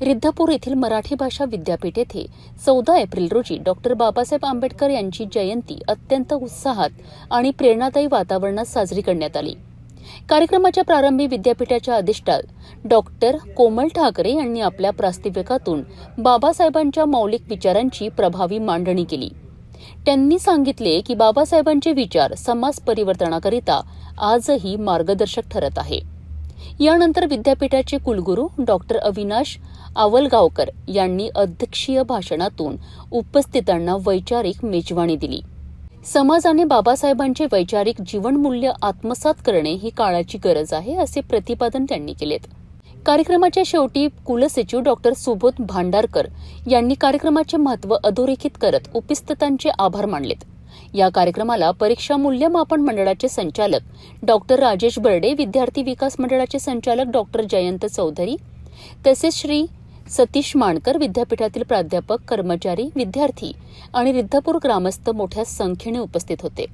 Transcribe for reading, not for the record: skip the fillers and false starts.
रिद्धपूर येथील मराठी भाषा विद्यापीठ येथे 14 एप्रिल रोजी डॉक्टर बाबासाहेब आंबेडकर यांची जयंती अत्यंत उत्साहात आणि प्रेरणादायी वातावरणात साजरी करण्यात आली। कार्यक्रमाच्या प्रारंभी विद्यापीठाच्या अधिष्ठाता डॉक्टर कोमल ठाकरे यांनी आपल्या प्रास्ताविकातून बाबासाहेबांच्या मौलिक विचारांची प्रभावी मांडणी केली। त्यांनी सांगितले की बाबासाहेबांचे विचार समाज परिवर्तनाकरिता आजही मार्गदर्शक ठरत आहे। यानंतर विद्यापीठाचे कुलगुरू डॉक्टर अविनाश आवलगावकर यांनी अध्यक्षीय भाषणातून उपस्थितांना वैचारिक मेजवानी दिली। समाजाने बाबासाहेबांचे वैचारिक जीवनमूल्य आत्मसात करणे ही काळाची गरज आहे, असे प्रतिपादन त्यांनी केलेत। कार्यक्रमाच्या शेवटी कुलसचिव डॉक्टर सुबोध भांडारकर यांनी कार्यक्रमाचे महत्त्व अधोरेखित करत उपस्थितांचे आभार मानलेत। या कार्यक्रमाला परीक्षा मूल्यमापन मंडळाचे संचालक डॉक्टर राजेश बर्डे, विद्यार्थी विकास मंडळाचे संचालक डॉक्टर जयंत चौधरी तसेच श्री सतीश माणकर, विद्यापीठातील प्राध्यापक, कर्मचारी, विद्यार्थी आणि रिद्धपूर ग्रामस्थ मोठ्या संख्येने उपस्थित होते।